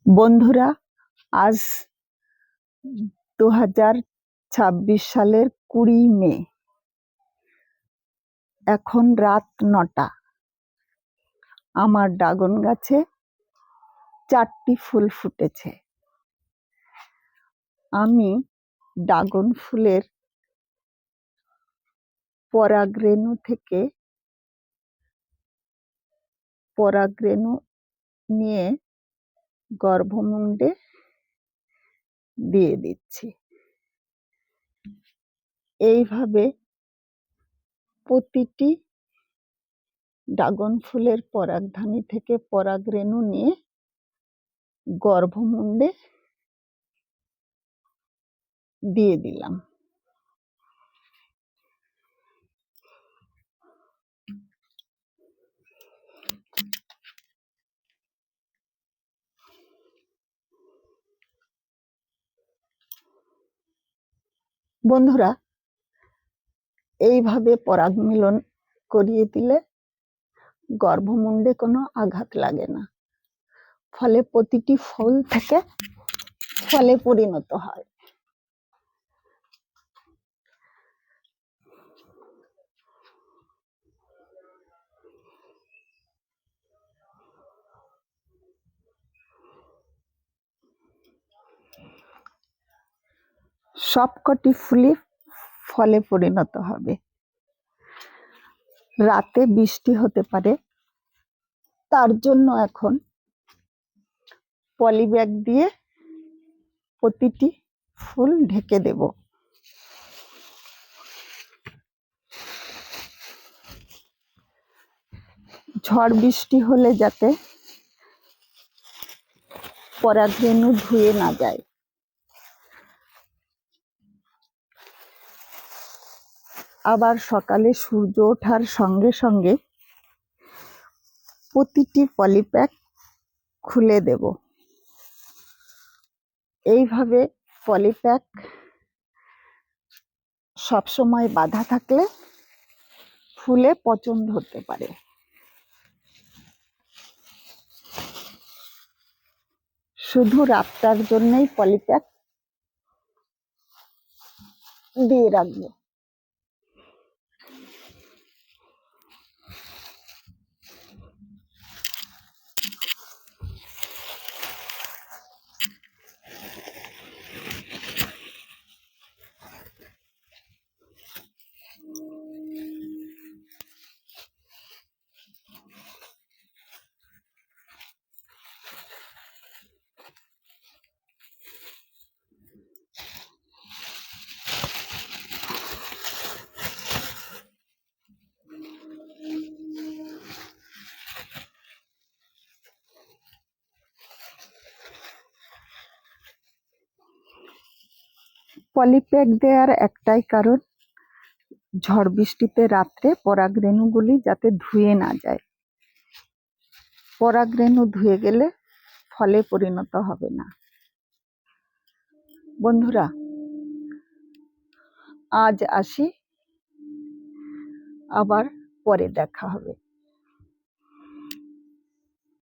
বন্ধুরা, আজ 2026 সালের 20 মে। এখন রাত 9টা। আমার ড্রাগন গাছে 4টি ফুল ফুটেছে। আমি ড্রাগন ফুলের পরাগরেণু থেকে পরাগরেণু নিয়ে গর্ভমুণ্ডে দিয়ে দিচ্ছি। এইভাবে প্রতিটি ড্রাগন ফুলের পরাগধানী থেকে পরাগরেণু নিয়ে গর্ভমুণ্ডে দিয়ে দিলাম। বন্ধুরা, এইভাবে পরাগ মিলন করিয়ে দিলে গর্ভমুণ্ডে কোনো আঘাত লাগে না, ফলে প্রতিটি ফুল থেকে ফলে পরিণত হয়। সবকটি ফুলই ফলে পরিণত হবে। রাতে বৃষ্টি হতে পারে, তার জন্য এখন পলিব্যাগ দিয়ে প্রতিটি ফুল ঢেকে দেব। ঝড় বৃষ্টি হলে যাতে পরাগরেণু ধুয়ে না যায়। আবার সকালে সূর্য ওঠার সঙ্গে সঙ্গে প্রতিটি পলিপ্যাক খুলে দেব। এইভাবে পলিপ্যাক সবসময় বাঁধা থাকলে ফুলে পচন ধরতে পারে। শুধু রাতটার জন্যই পলিপ্যাক দিয়ে রাখবো। পলিপ্যাক দেওয়ার একটাই কারণ, ঝড় বৃষ্টিতে রাত্রে পরাগরেণুগুলি যাতে ধুয়ে না যায়। পরাগরেণু ধুয়ে গেলে ফলে পরিণত হবে না। বন্ধুরা, আজ আসি, আবার পরে দেখা হবে।